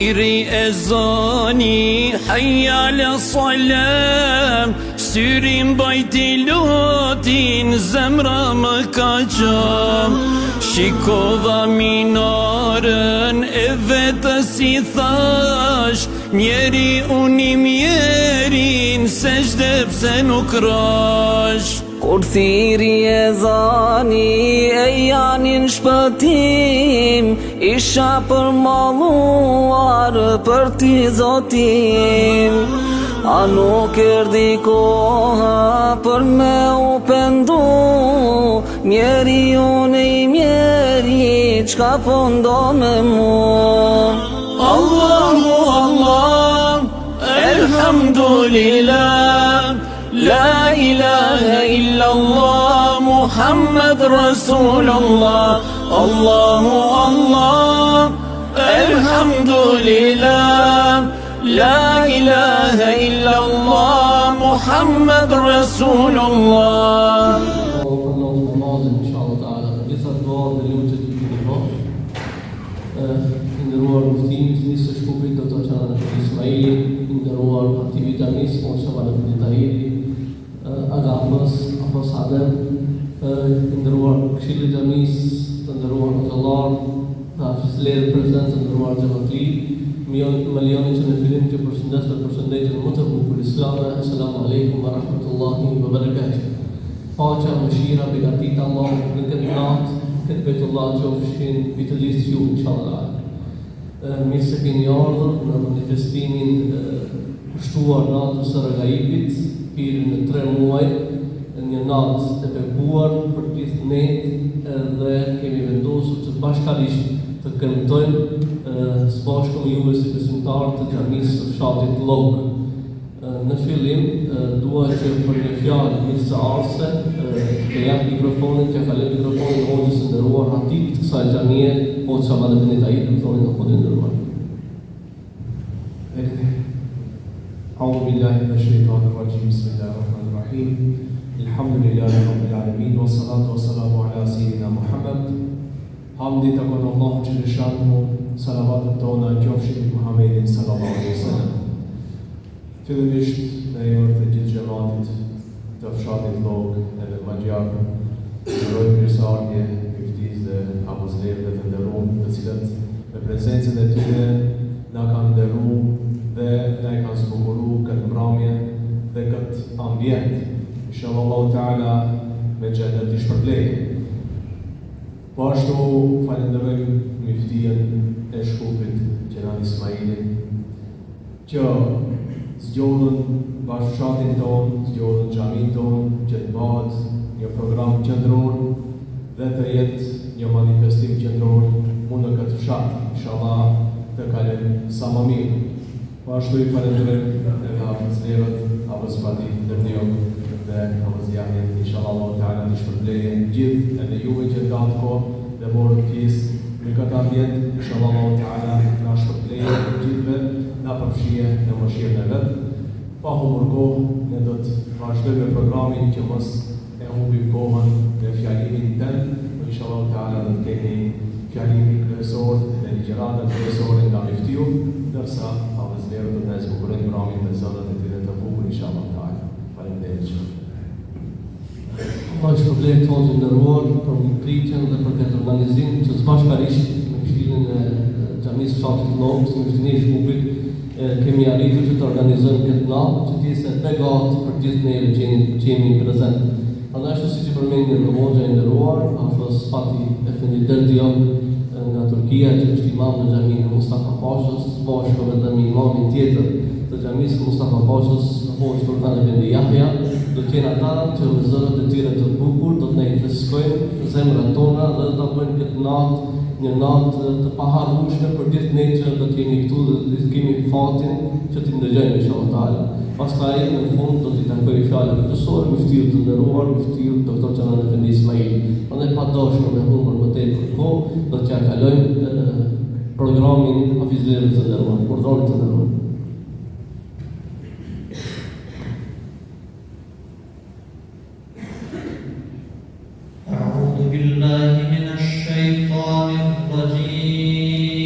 Iri ezani hayya ala salam Syrim bajti lotin zemra më ka qam Shikova minarën e vetës si thash Njeri unë mjerin se shde pse nuk rash Kur thiri e zani e janin shpëtim Isha përmalluar për ti zotim A nuk erdi koha për me u pendu Mjeri unë i mjeri qka pëndo me mu Allahu Allah, elhamdulillah La ilaha illallah, Muhammad Rasulullah Allahu Allah, elhamdulillah La ilaha illallah, Muhammad Rasulullah Ndërruar muftimit, nisë shkupit Dr. Qanë Ismaili, ndërruar aktivitamis, po Shaban Ibn Tahiri, Agahmas, Afos Adem, ndërruar këshilë gjamis, ndërruar Hotellar, Hafizler Prezident, ndërruar Gjamatli, milionit që në fillim që përshëndetjen më të bukur islame, Assalamu alaikum wa rahmatullahi wa barakatuh. Paqja, mëshira, begatita Allah në këtë natë, këtë Bejtullah qofshin vitëllisht ju, inshallah. Mirë se keni ardhur në manifestimin kushtuar natës së Regaibit, pirë në 3 muaj, një natë e bekuar për gjithë ne dhe kemi vendosur që bashkarisht të këndojmë së bashku me juve si besimtarë të xhamisë së fshatit Llog. Në fillim, dua që për një fjalë mirëseardhëse të jap mikrofonin, që kaloj mikrofonin hoxhës së nderuar hatip të kësaj xhamie, hoxha Shaban Ibn Tahiri, mikrofonin e hoxhës nderuar. أعوذ بالله من الشيطان الرجيم بسم الله الرحمن الرحيم الحمد لله رب العالمين والصلاة والسلام على سيدنا محمد Hamdi të konë Allah që në shanë salavatët tona qofshin Muhammedin sallallahu alaihi wasallam. Fillimisht në emër të gjithë xhamatit të fshatit Llog edhe Magjar, urojmë mirëseardhje muftis dhe hafizlerëve të nderuar, të cilët me prezencën e tyre na kanë nderuar dhe na e kanë zbukuruar këtë mbrëmje dhe këtë ambient. Inshallah Allahu Teala me xhenet i shpërblejë. Po ashtu falenderojmë muftin e Shkupit, Gjenan Ismailin, që zgjodhën bashkëshatin tonë, zgjodhën xhamin tonë, që të bëhet një program qendror dhe të jetë një manifestim qendror në këtë fshat. Inshallah të kalojmë sa më mirë. Po ashtu i falenderojmë edhe hafizlerët, Hafiz Fatih Derdion dhe Hafiz Jahje, inshallah Allahu Teala të shpërblejë gjithë edhe juve që datë kohë dhe morën pjesë në këtë ambient, inshallah Allahu Teala na shpërblejë gjithëve, na përfshije në mëshirën e vet. Pa humbur kohë, ne do të vazhdojmë me programin që mos e humbim kohën në fjalimin tënd, inshallah Allahu Teala do të kemi fjalimin kryesor dhe ligjëratën kryesore nga muftiu, ndërsa hafizlerët do të na zbukurojnë programin me zërat e tyre të bukur, inshallah Teala. Faleminderit. Allah shpërblet hoxhën nderuar për pritjen dhe për këtë organizim që së bashkarisht me këshillin e xhamisë fshatit Llog, së muftinë e Shkupit, kemi arritur që të organizojmë këtë natë, që të jetë begat për gjithë neve që jemi prezent. Prandaj ashtu siç i përmendni në hoxha e nderuar, Hafiz Fatih Efendi Derdion nga Turqia, që është imam në xhaminë e Mustafa Pashës, së bashku me imamin tjetër të xhamisë Mustafa Pashës, hoxha Sultan Efendi Jahja, do të jenë ata që me zërat e tyre të bukur do të na freskojnë zemrat tona dhe do ta bëjnë këtë natë një natë të paharrueshme për gjithë ne që do të jemi këtu dhe do të kemi fatin që t'i ndëgjojmë inshallah taala. Pastaj në fund do t'i takoj fjalën kryesore muftiut të nderuar, muftiut Dr. Qanë Efendi Ismaili. Prandaj pa dashur me humbur më tepër kohë, do t'ja kalojmë programin hafizlerëve të nderuar, urdhërorit të nderuar. بالله من الشيطان الرجيم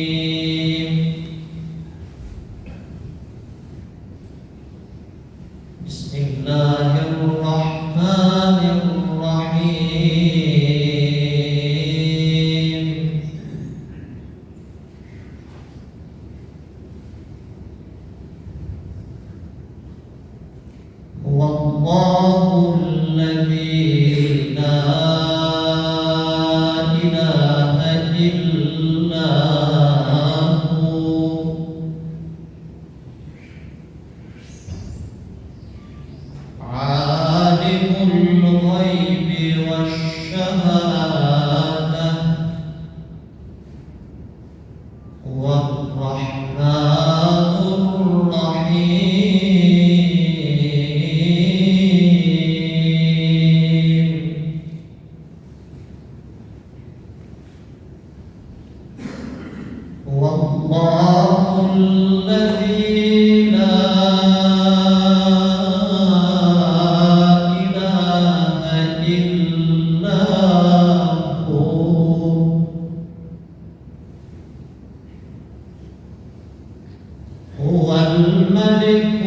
هو الملك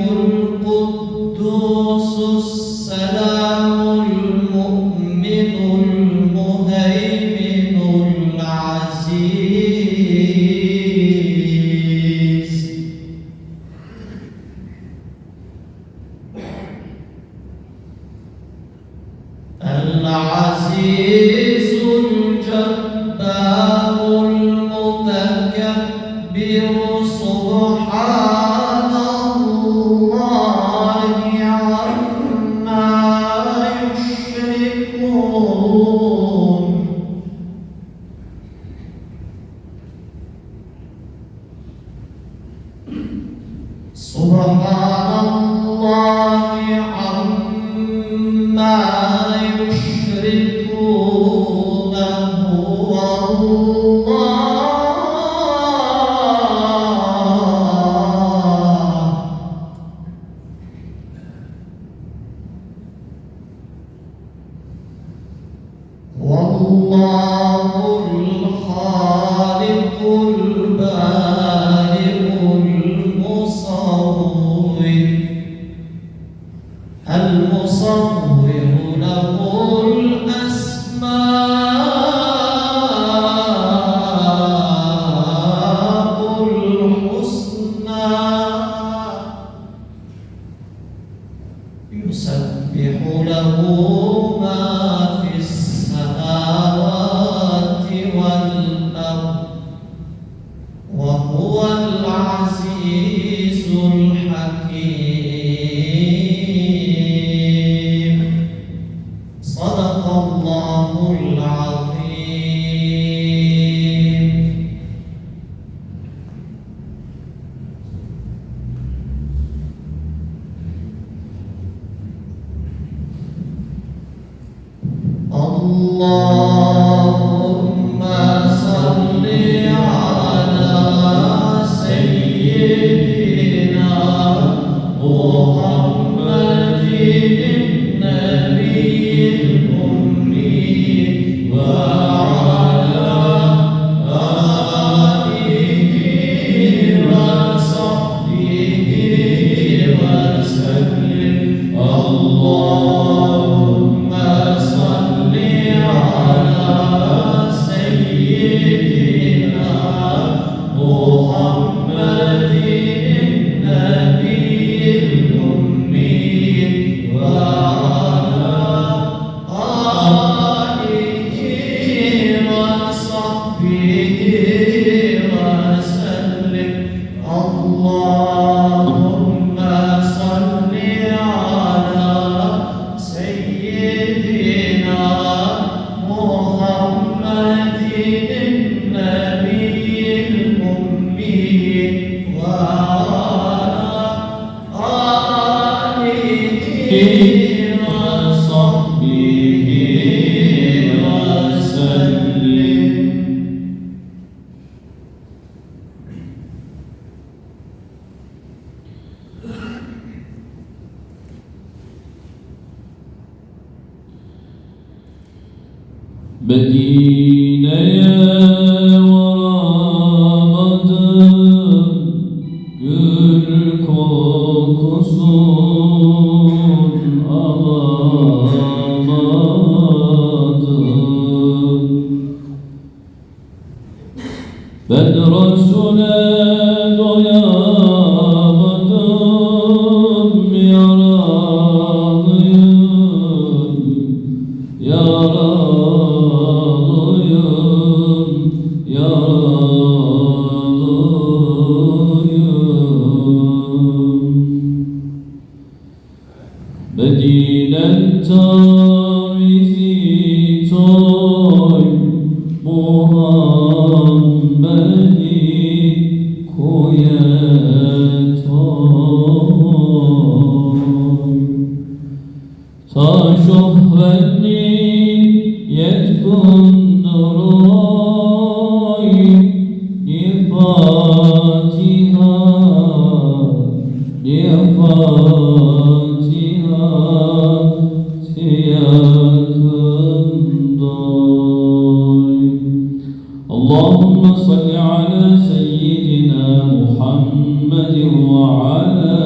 القدوس السلام المؤمن المهيمن العزيز العزيز الجبار المتكبر سبحان الله عما يشركون سبحان الله عما يشركون هو والله الخالق البارئ المصور له الأسماء الحسنى يسبح له ما في السماوات والأرض وهو العزيز الحكيم صدق الله العظيم. اللهم صل على سيدنا محمد النبي الأمي وعلى آله وصحبه وسلم. اللهم صل على سيدنا محمد النبي الأمي وعلى آله وصحبه وسلم. اللهم صل على سيدنا محمد النبي الأمي وعلى آله وصحبه وسلم. Medine'ye varamadım, gül kokusun alamadım. Ben Resul'e doyamadım, yaralıyım, yaralıyım, yaralıyım. Medine'nin tavizi toy, Muhammed'i koye toy. Ta şöhretnin yetkındır oy, ni Fatiha, ni Fatiha yakındır. Allahümme salli ala seyyidina محمد وعلى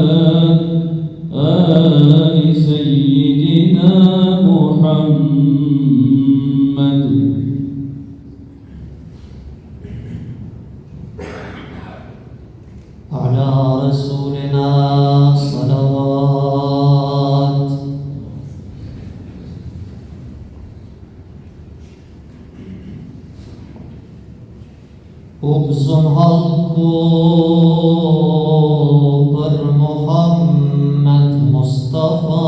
آل سيدنا محمد. على رسولنا صلوات. Ubzun halku për Muhammed Mustafa.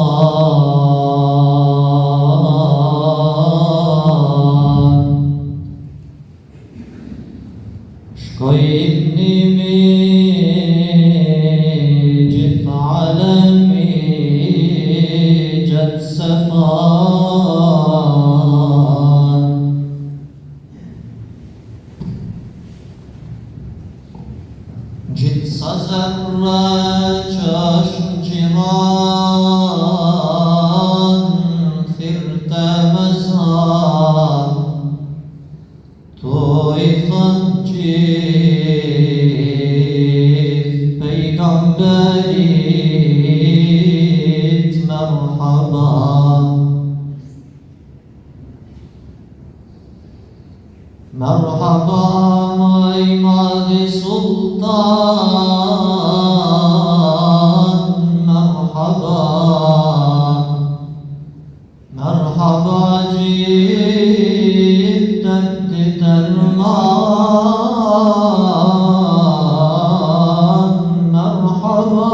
Shkoj ibnimi gjithë alemi gjatë safar. Gjithë sa zërra që është në gjiran, thirë të mëzar, tu i thënë gjithë pejgamberit merhaba. Merhaba maj madhi sultan, merhaba. Merhaba gjithë të tërman, merhaba.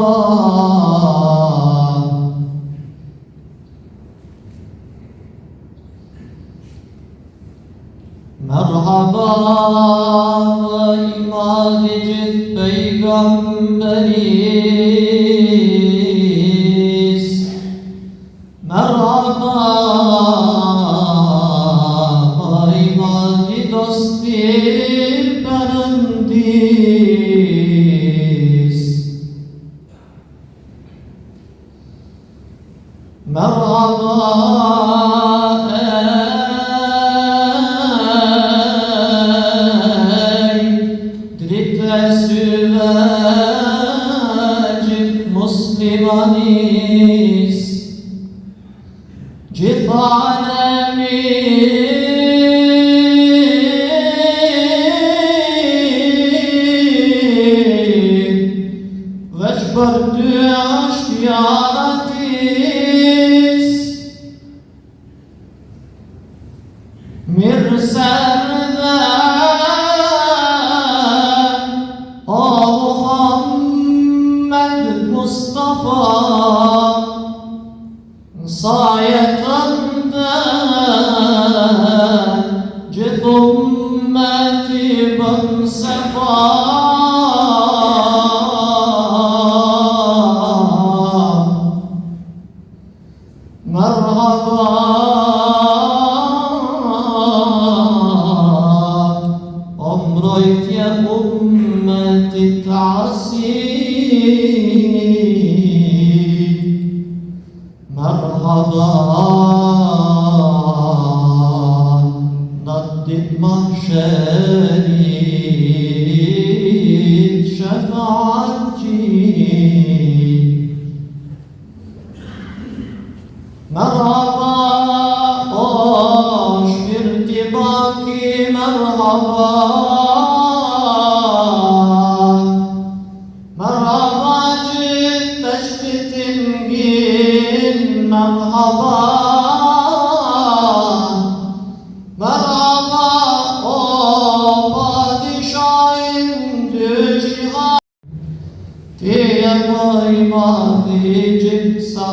Merhaba imadi gjithë pejgamberis. Merhaba imadi dosti perëndis. Merhaba muslimanis, gjithë alemi veç për ty është jaratis. Mirë serdhe o Muhammed Mustafa, sa jetën dhe gjithë ummeti bën sefa. Merhaba o mbrojtje ummetit asi. Merhaba në ditë mahsherit shafaatçi. Merhaba o shpirti baki, merhaba. Merhaba gjithë të shtitin gjin, merhaba. Merhaba o padishahin dy gjihad. Ti e më i madhi gjithë sa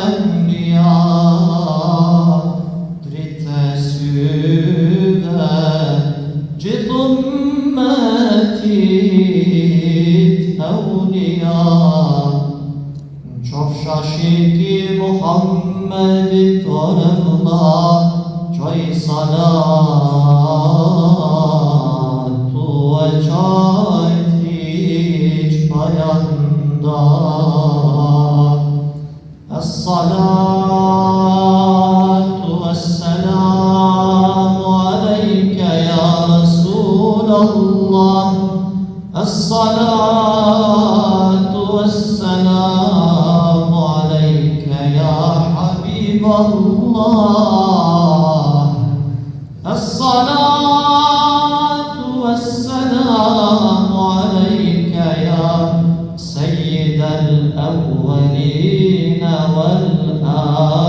enbiya, dritë syve gjithë ummetit awliya. Qofsha shiti Muhammedit o rëvla, qoj salatu e qajt hiq pajanda. As-salatu was-salamu alayka ya Rasul Allah. As-salatu الأولين والآخرين.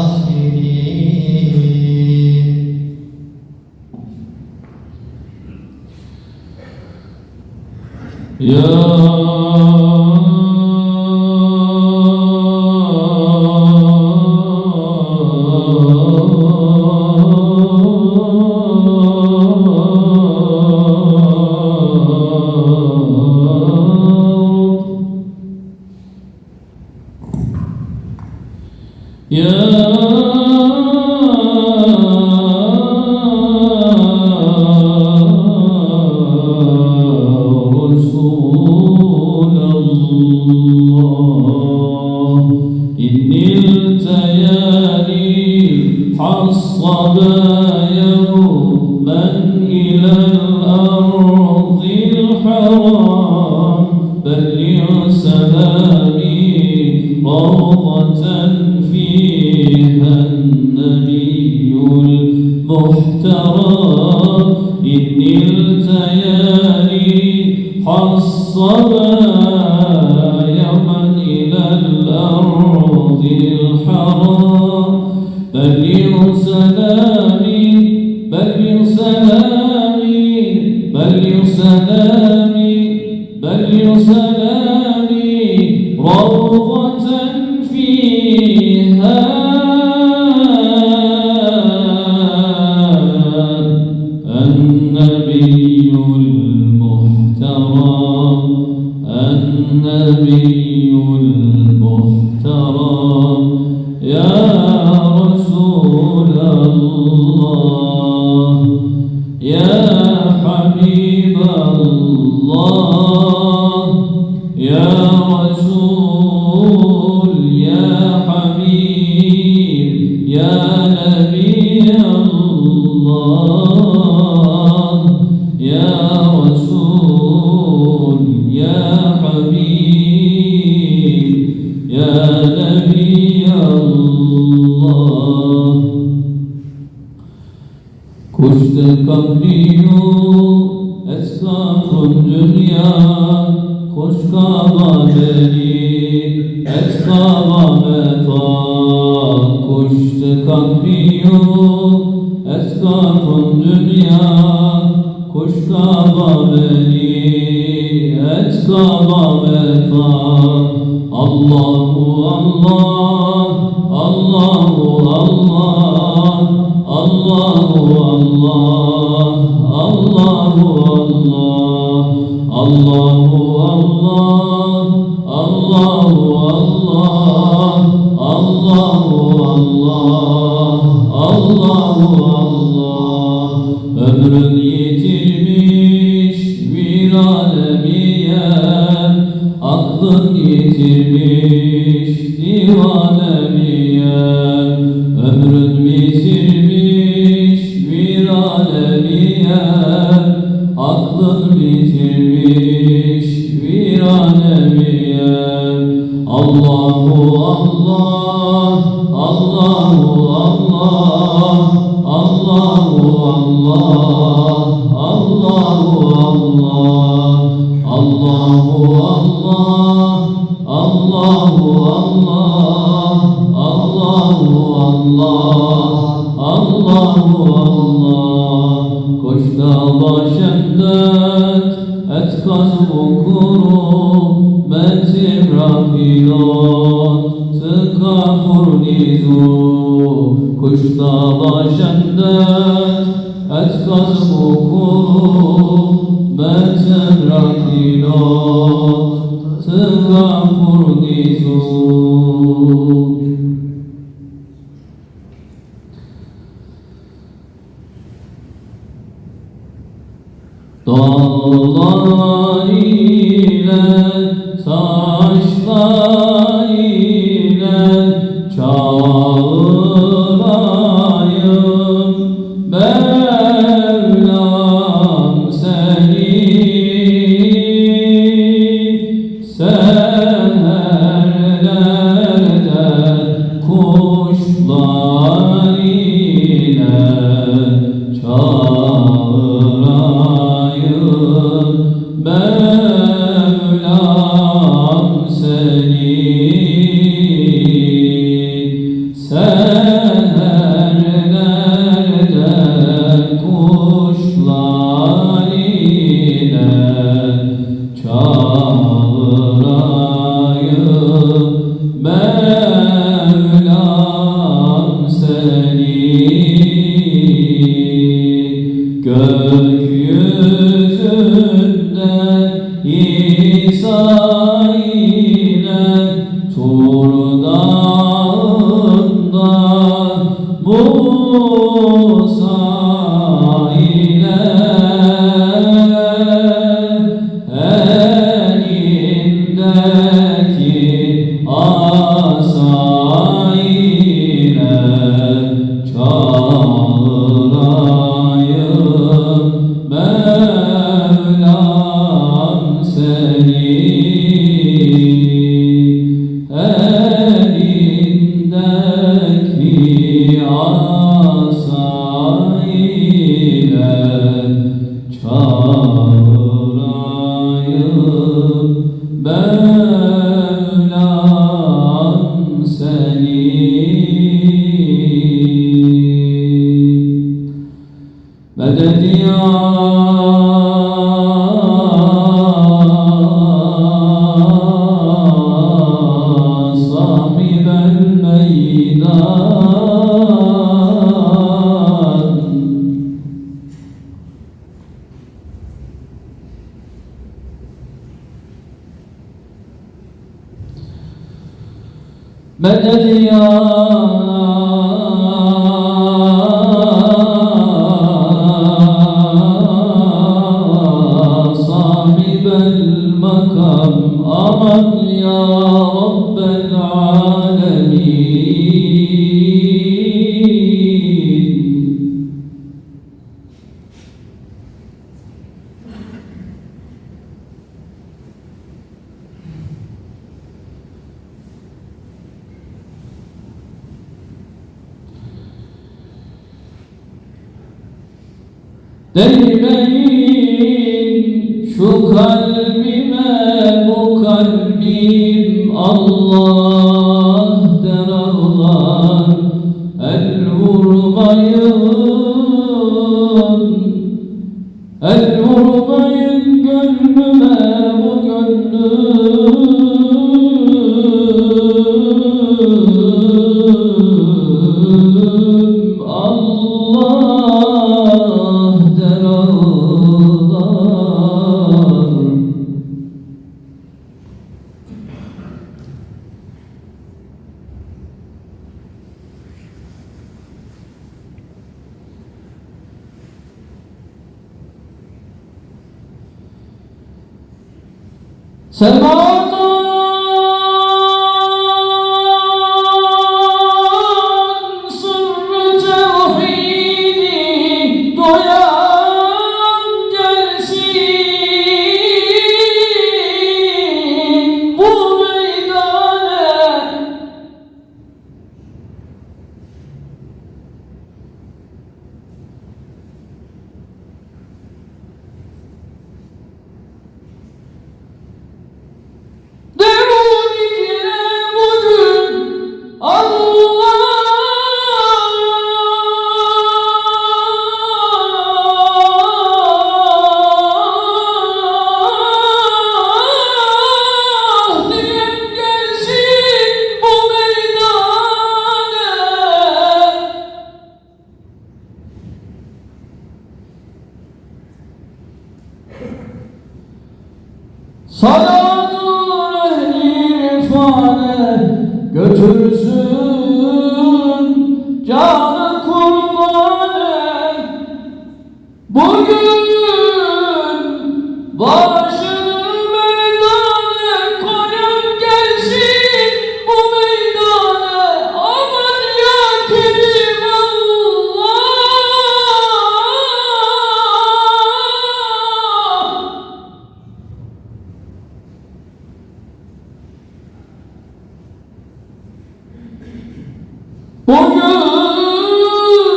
Mevlam seni asayine çağırayım Mevlam seni elindeki asayine çağırayım Mevlam seni medet ya sahibel meydan medet ya sahibel makam aman ya rabbel alemin Değmeyin şu kalbime bu kalbim Allah der ağlar el vurmayın gönlüme bu gönlüm Allah der ağlar Semadan sırrı tevhidi doyan gelsin bu meydana Saladır ehli irfane götürsün canı kurbanı bugün başını meydana koyun gelsin bu meydana aman ya Kerim Allah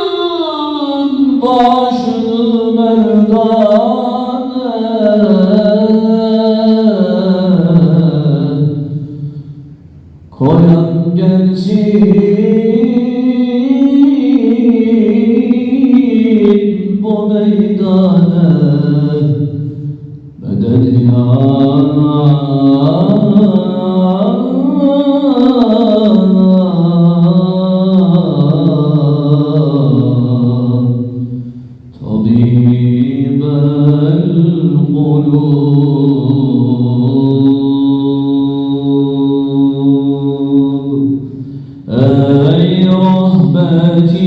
Bugün başını merdane koyan gelsin bu meydane medet ya طبيب القلوب أي رهبتي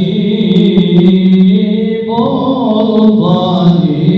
بالطريق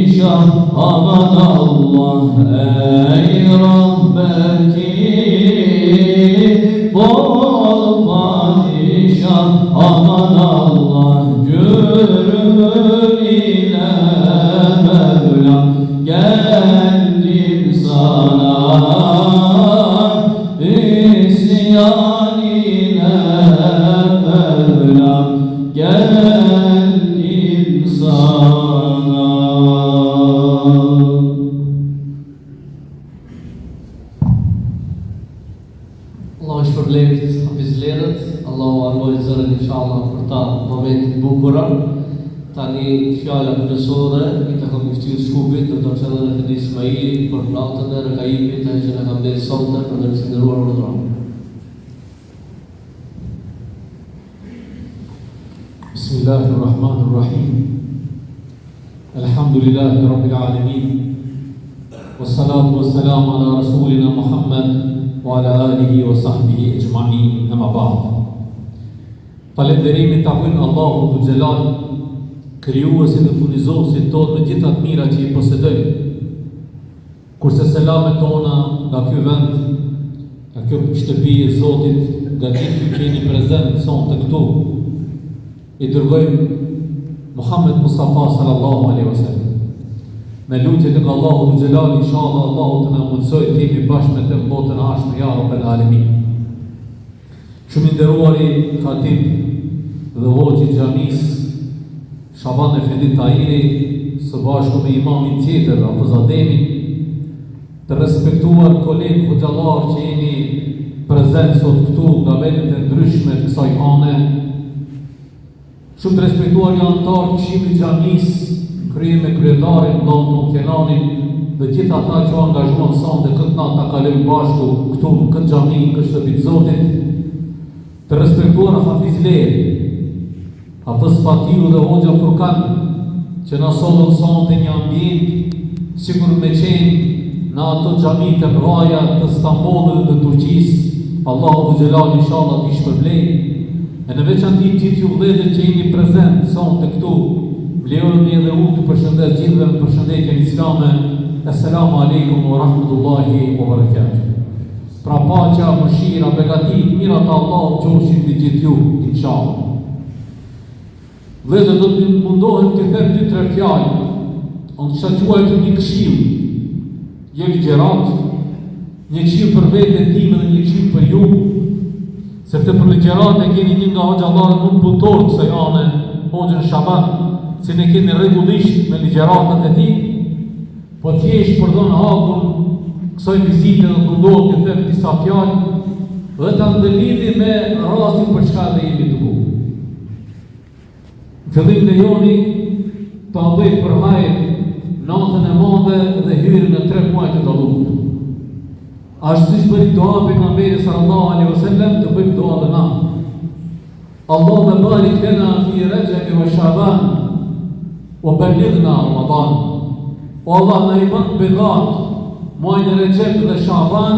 Allah është përblevit hafizlerët, Allahu armoj zërën inshallah për ta moment të bukura. Tani fjala kryesore i takon muftit Shkupit, Dr. Çellan Efendi Ismaili për natën e rekaimit që na ka bërë sonte për të nderuar urdhëron. Bismillahirrahmanirrahim. Alhamdulillahi rabbil alamin. Wassalatu wassalamu ala rasulina Muhammad wa ala alihi wa sahbihi ajma'in. Amma ba'd. Falënderimi takojnë Allahut Dhul Xhelal, krijuesit dhe furnizuesit tonë me gjitha të mira që i posedojnë. Kurse selamet tona nga ky vend, nga kjo shtëpi e Zotit, nga gjithë që jeni prezent sonte këtu, i dërgojmë Muhammed Mustafa sallallahu alaihi wasallam. Me lutje tek Allahu Dhul Xhelal, inshallah Allahu të na mundsojë të jemi bashkë me të në botën e ardhshme ya Rabbel Alamin. Shumë i nderuari khatib dhe hoxhi i xhamis Shaban Efendi Tahiri, së bashku me imamin tjetër, Hafiz Ademi, të respektuar kolegë hoxhallar që jeni prezent sot këtu nga vendet e ndryshme të kësaj ane, shumë të respektuar janë antar të këshillit të xhamis, krye me kryetarin Don Kenanin dhe gjithë ata që angazhuan sonte këtë natë ta kalojmë bashku këtu në këtë xhami, në këtë shtëpi të Zotit, të respektuar hafizlerë, Hafiz Fatiu dhe Hoxha Furkan, që na solën sonte një ambient sikur me qenë në ato xhami të mëdha të Stambollit dhe Turqisë. Allahu Dhul Xhelal inshallah t'i shpërblej. E në veçanti gjithë ju vëllezër që jeni prezent sonte këtu, lejoni edhe unë të përshëndes gjithëve me përshëndetjen islame. Assalamu alaikum wa rahmatullahi wa barakatuh. Pra paqja, mëshira, begatit, mirat e Allahut qofshin mbi gjithë ju, inshallah. Vëllezër, do të mundohem të them 2-3 fjalë. Unë kisha quajtur një këshill, jo ligjërat, një këshill për veten time dhe një këshill për ju, sepse për ligjërat e keni një nga hoxhallarët më të punëtor kësaj ane, Hoxhën Shaban, si ne keni rregullisht me ligjëratat e tij, po thjesht përdon hakun kësaj vizite dhe mundohet të them disa fjalë dhe ta ndëlidhi me rastin për çka dhe jemi të bukur. Fillim lejoni të bëj për hajër natën e madhe dhe hyrjen e 3 muaj të dalluar. Ashtu siç bëri dua pejgamberi sallallahu alaihi wasallam, të bëjmë dua dhe na. Allahumma barik lana fi Rajab wa Shaban wa ballighna Ramadan. O Allah, na i bën begat muajin e Rajab dhe Shaban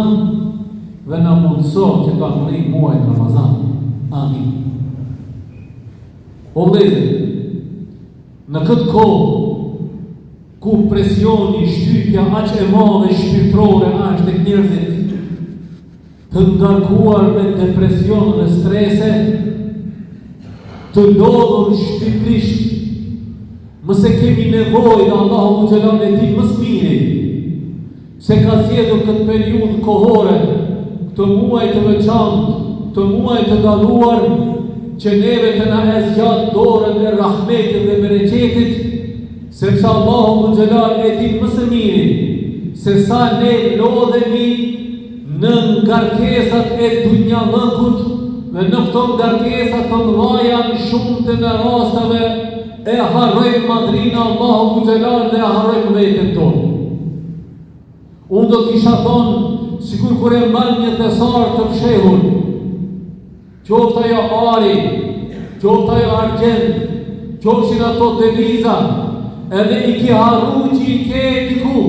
dhe na mundso që ta ngrim muajin Ramazan. Amin. O vëllezër, në këtë kohë ku presioni, shtypja aq e madhe shpirtërore është tek njerëzit, të ngarkuar me depresion dhe strese, të lodhur shpirtërisht, mëse kemi nevojë nga Allahu Dhul Xhelal e ti më së miri, se ka zgjedhur këtë periudhë kohore, këtë muaj të veçantë, këtë muaj të dalluar, që neve të na e zgjat dorën e rahmetit dhe bereqetit, sepse Allahu Dhul Xhelal e di më së miri se sa ne lodhemi në ngarkesat e dunjallëkut dhe në këto ngarkesat të mëdha në shumë të në rasteve e harrojmë madrinë Allahu Dhul Xhelal dhe harrojmë veten tonë. Unë do kisha thonë, sikur kur e mban një thesar të fshehur, qoftë ajo ari, qoftë ajo argjend, qofshin ato deviza, edhe i ki harru që i ke diku.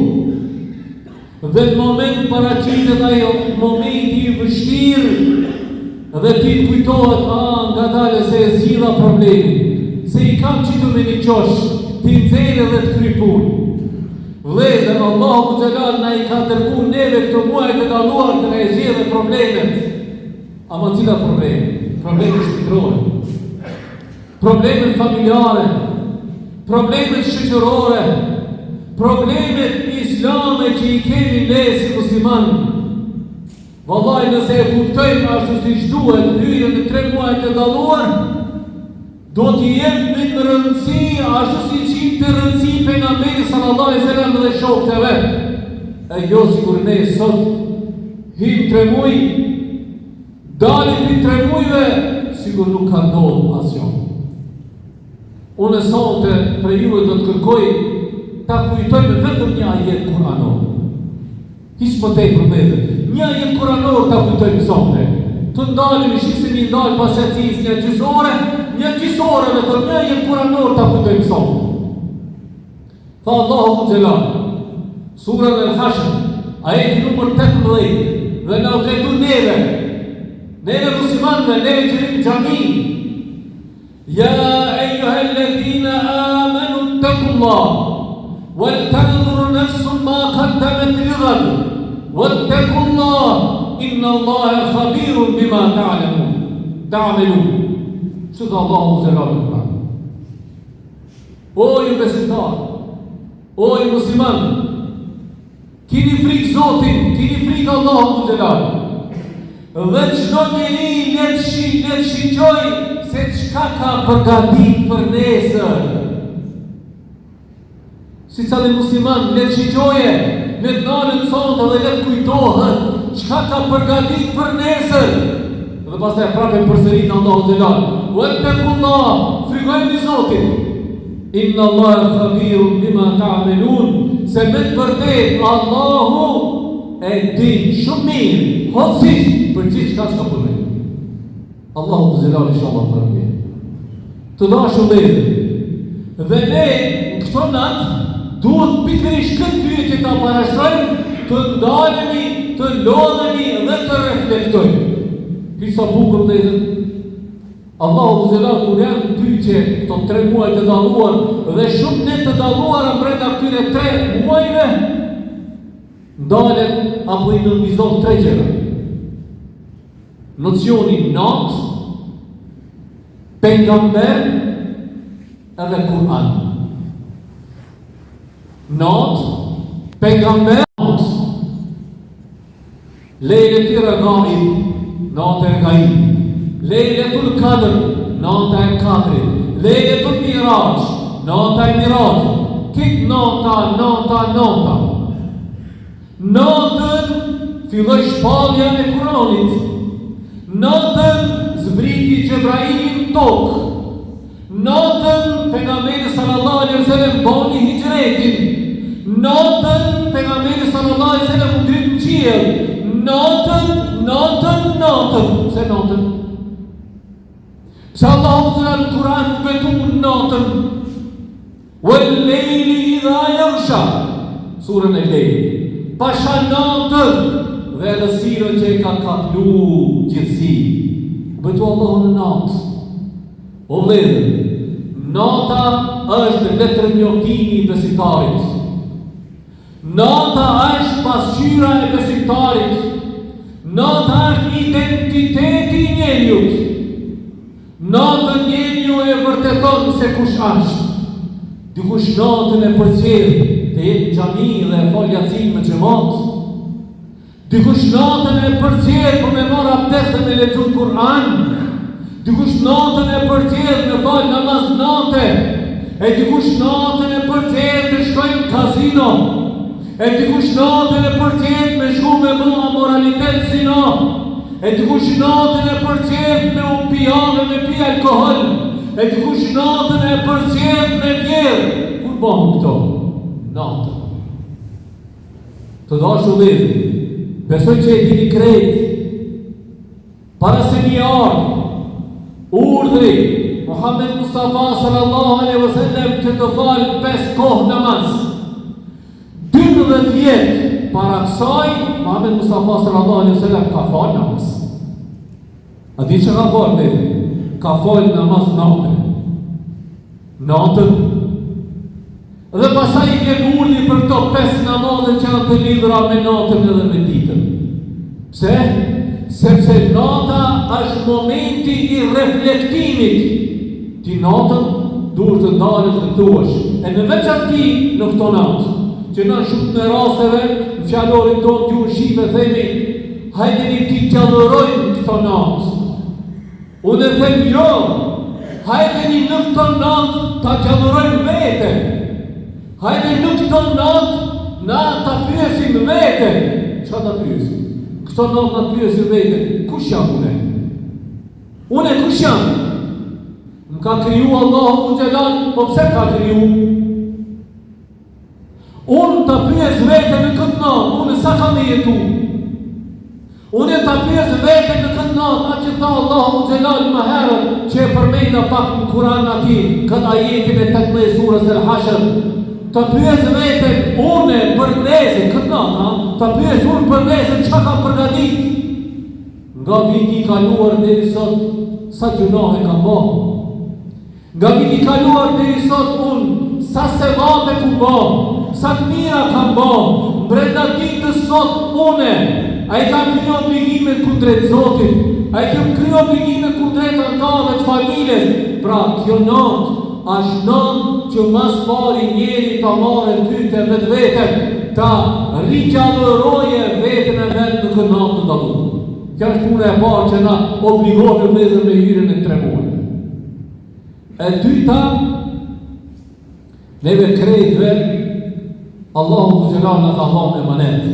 Dhe në moment paraqitet ajo momenti i vështirë, dhe ti të kujtohet, nga dale se e zgjidha problemin, se i kam qitu me një qosh, ti nxjerrë dhe të kry punë. Vëllezër, Allahu Xhelal na i ka dërguar neve këtë muaj të dalluar të na e zgjidhë problemet. Ama cila probleme? Problemet shpirtërore, problemet familjare, problemet shoqërore, problemet islame që i kemi ne si musliman. Vallahi, nëse e kuptojmë ashtu siç duhet hyrjen e 3 muaj të dalluar, do t'i jemi në rëndësi ashtu siç i të rëndësi pejgamberi sallallahu alaihi wasallam dhe shokët e vet. E jo sikur ne sot hym 3 muaj Dalin për 3 mujve, sigur nuk ka ndodhur asgjë. Unë sonte për juve do të kërkoj ta kujtojmë vetëm një ajet kuranor. Hiç më tepër vete. Një ajet kuranor ta kujtojmë sonte. Të ndalim, shihemi ndal pas ecis një gjysore vetëm një ajet kuranor ta kujtojmë sonte. Tha Allahu Xhelal, sura Al-Hashr, ajeti numër 18, dhe na u drejtu neve muslimanëve, neve që jemi në xhami. Ja eyyuhalladhina amanu ittaqullaha ولتنظر نفس ما قدمت لغد واتقوا الله إن الله خبير بما تعملون. Çu tha Allahu Xhelal. O ju besimtar, o ju musliman, kini frikë Zotin, kini frikë Allahu Xhelal. Dhe çdo njeri le të shiqoj se çka ka përgatit për nesër. Si cali musliman, le të shiqoje, le të nalën sonte dhe le të kujtohet çka ka përgatit për nesër. Dhe pastaj prapë përsërit Allahu Xhelal. Wattaqullah, frikojeni Zotin. Inna Allaha khabirun bima ta'malun. Se me të vërtet Allahu e din shumë mirë, hollësisht për gjithë çka ka punuar. Allahu Xhelal inshallah për mirë. Të dashur dhe ne këto natë duhet pikërisht këtë pyetje ta parashtrojmë, të ndalemi, të lodhemi dhe të reflektojmë. Pisa bukur Allahu Xhelal kur janë pyetje këto 3 muaj të dalluar dhe shumë ne të dalluara brenda këtyre 3 muajve, ndalet apo i nënvizon 3 gjëra. Nocioni natë, pejgamber edhe Kur'an. Natë, pejgamber, Lejletul Ghaib, natë e Ghaib, Lejletul Qadr, natë e Qadrit, Lejletul Miraj, natë e Miraj. Këtë nata. Natën filloi shpallja e Kuranit. Natën zbriti Xhebraili në tokë. Natën pejgamberi sallallahu alaihi wasallam bani hijretin. Natën pejgamberi sallallahu alaihi wasallam ngrit në qiell. Natën. Pse natën? Pse Allahu në Kur'an vetëm natën. Wal-lejli idha yaghsha. Surën e Lejl. Pasha natën dhe errësirën që e ka kaplu gjithësi. Betu Allahu në natë. O vëllezër, nata është letër njoftimi i besimtarit. Nata është pasqyra e besimtarit. Nata është identiteti i njeriut. Natën njeriu e vërteton se kush është. Dikush natën e përcjell të jetë në xhami dhe e fal yacin me xhamat. Dikush natën e përcjell për me marr abdest dhe me lexuar Kur'an. Dikush natën e përcjell me fal namaz natë. E dikush natën e përcjell të shkojnë në kazino. E dikush natën e përcjell me shku me bëlla moralitet zina. E dikush natën e përcjell me u pijave, me pi alkohol. E dikush natën e përcjell me vjerë. Kur bëhëm këto? Natën. Të dashur vëllezër, besoj që e dini krejt. Para se një urdhri Muhammed Mustafa sallallahu alaihi wasallam që të falë 5 kohë namaz. 12 vjet para kësaj Muhammed Mustafa sallallahu alaihi wasallam ka falë namaz. A di që ka falë? Ka falë namaz natën. Dhe pasaj i vjen urdhri për këto 5 namazet që janë të lidhura me natën edhe me ditën. Pse? Sepse nata është momenti i reflektimit. Ti natën duhet të ndalësh dhe thuash. E në veçanti në këto natë, që në shumë në rasteve, në fjallorin tonë gjuhë shqipe themi, hajdeni ti gjallërojnë këto natë. Unë e them jo, hajdeni në këto natë ta gjallërojnë vete. Hajdeni në këto natë na ta pyesim vete. Qa ta pyesim? Këto natë na pyesim vete, kush jam une? Unë kush jam? Më ka kriju Allahu Xhelal, po pse ka kriju? Unë të pyes vete në këtë natë, unë sa kam jetu? Unë të pyes vete në këtë natë, atë që tha Allahu Xhelal më herët, që e përmenda pak në Kur'an ati, këtë ajetin e 18 surës El-Hashr, të pyes vete unë për nesër, këtë natë, të pyes unë për nesër çka kam përgatit? Nga viti i kaluar deri sot, sa gjunohe kam bërë. Nga viti i kaluar deri sot unë, sa sevape ku bërë, sa të mira kam bërë, brenda ditës sot une, a i kam kryo obligime kundrejt Zotit, a i kam kryo obligime kundrejt antarëve të familjes. Pra, kjo natë, është natë që mas pari njeri të marrë tyte vetë vetën, ta rigjallëroje vetën e vetë në këtë natë të dalu. Kjo është puna e parë që na obligohet vëllezër me hyrjen e 3 muaj. E dyta, neve krejtve, Allahu Xhelal na ka dhënë emanet.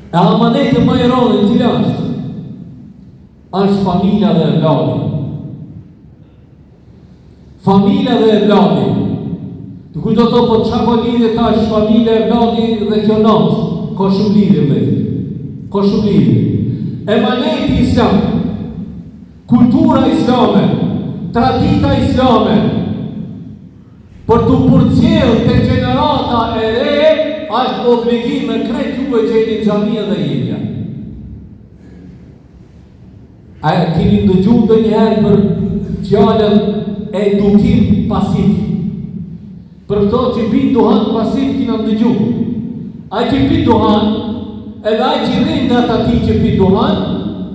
E amaneti më i rëndë i cila është familja dhe evladi. Familja dhe evladi. Të kujto to po çka po lidhje tash familja, evladi dhe kjo natë, ka shumë lidhje me. Ka shumë lidhje. Emaneti islam, kultura islame, tradita islame, për të përcjellë të gjenerata e re, është obligim me krejt juve që jeni xhamia dhe jetja. A keni ndëgjuar ndonjëherë për fjalën edukim pasiv? Për këto që bin duhan pasiv kina ndëgjuar. Ai që bin duhan, edhe ai që rrin nga ati që bin duhan,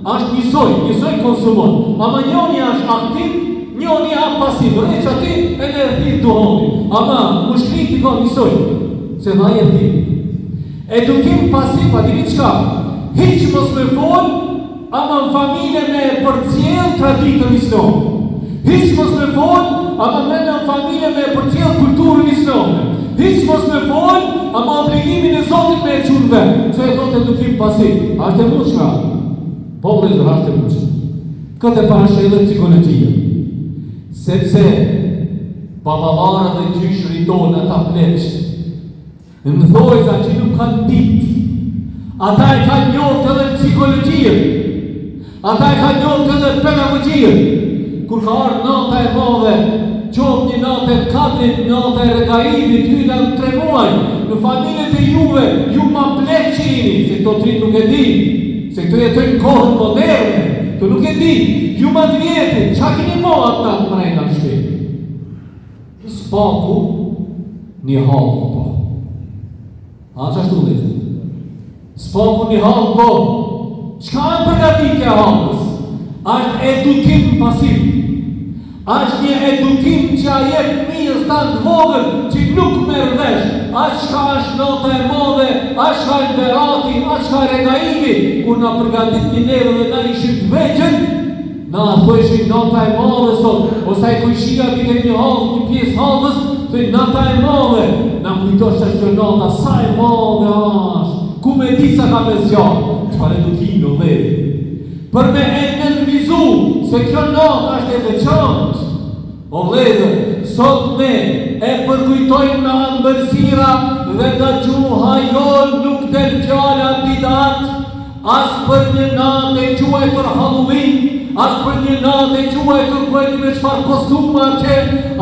është njësoj konsumon. Ama njoni është aktiv, njoni është pasiv, rreq ati e në rrith duhoni. Ama mushkriti ka njësoj, se dha e rrith. Edukim pasiv, a dini qka? Hiq mos me fol, ama në familje me përcjell traditën islam. Hiq mos me fol, ama në familje me përcjell kulturën islam. Hiq mos me fol, ama obligimin e Zotit me e qunë vetë. Se e thot edukim pasiv. A është e mushka? Po dhe zërë është e mushka. Këtë e parashe edhe psikologjia. Sepse babavarët dhe gjyshëri tonë ata pleqët, në thojza që nuk kanë ditë, ata e kanë njoft edhe psikologjia, ata e kanë njoft edhe pedagogjia. Kur ka ardhur nata e madhe, qoftë një natë e katrit, natë e regaimit, hyna në 3 muaj, në familjet e juve, ju ma pleqini, se këto trit nuk e di, se këto jetojnë kohën moderne, këto nuk e di, ju ma të vjetin, qa kini mo atë natë mrejna në shpejt? Spaku, një halë po. A që ashtu dhe? Spaku një halë po. Qka e përgatitja halës? Ashtë edukim pasiv. Ashtë një edukim që a jep njës të të vogël që nuk merr vesh. Ashtë ka është nota e madhe, ashtë ka është berati, ashtë ka regaimi. Kur na përgatit një neve dhe na ishim të veqen, na thëshin nota e madhe sot. Ose e kujshia bide një halë, një pjesë halës, dhe nota e madhe. Na kujtosh është që nota sa e madhe ashtë. Ku me di sa ka me zjarë, qëfar edukim në dhe. Për me e nënvizu se kjo natë është e veçantë. O vëllezër, sot ne e përkujtojmë me ëmbëlsira dhe nga gjuha jonë nuk del fjala bidat, as për një natë e quajtur Halloween, as për një natë e quajtur kujt me çfarë kostuma që,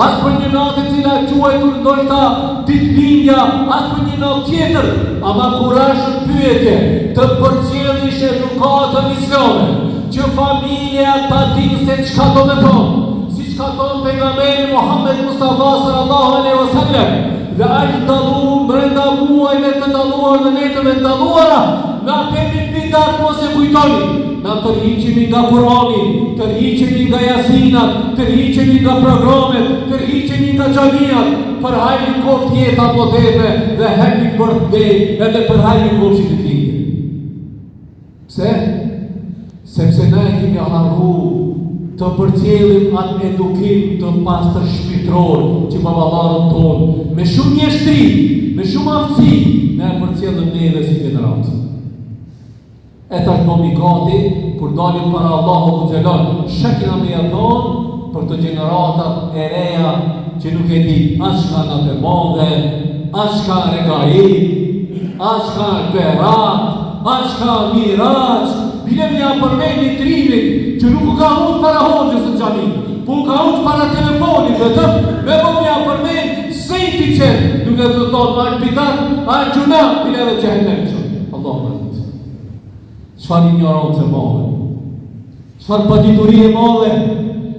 as për një natë e cila quajtur ndoshta ditëlindja, as për një natë tjetër, ama kur është pyetje të përcjellësh edukatën islame, që familja ta dinë se çka do me thonë, si çka thonë pejgamberi Muhammed Mustafa sallallahu alaihi wasallam, dhe është dalluar brenda muajve të dalluar dhe netëve të dalluara, na kemi bidat mos e kujtoni. Na tërhiqemi nga Kurani, tërhiqemi nga Jasinat, tërhiqemi nga programet, tërhiqemi nga xhamiat, përhajni koft jeta moderne dhe happy birthday edhe përhajni kofshit të lindje. Pse? Sepse na e kemi harru të përcjellim atë edukim të pastër shpirtëror që babalarët tonë me shumë njeshtri, me shumë aftësi, ne e përcjellim neve si generatë. E tash bëmi gati, kur dalim para Allahu të gjelon, shekina me e thonë për të gjeneratat e reja që nuk e di as ka në të madhe, as ka regai, as ka berat, as ka miraq, bile me ja përmeni trivit që nuk ka unë para hoqës në gjami, po ka unë para telefonit, vetëm me po me ja përmeni sejti qenë, duke të thonë ma në pitat, a në gjuna, bile dhe gjehennem që. Allah më rëndës. Qfar ignorancë e madhe, qfar padituri e madhe,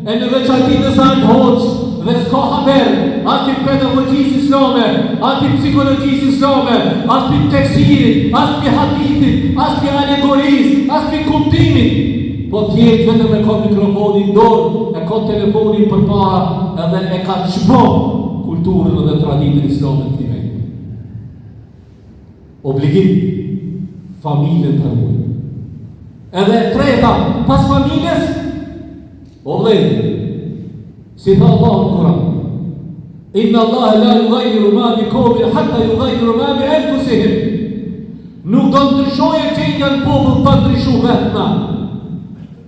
e në veçati nësa në hoqë, dhe s'ka haber, ati pedagogjisë islame, ati psikologjisë islame, ati teksirit, ati hadithit, ati alegorisë, ati kuptimit. Po thjetë vetëm e ka mikrofonin dorë, e ka telefonin për para, edhe e ka qëbon kulturën dhe traditën islame të time. Obligim, familjen të rëmujë. Edhe treta, pas familjes, o vlejtë, si tha Allah në Kur'an, inna Allah la yughayiru ma bi qawmin hatta yughayiru ma bi anfusihim. Nuk do të ndryshojë gjendja në popull pa ndryshuar vetëm.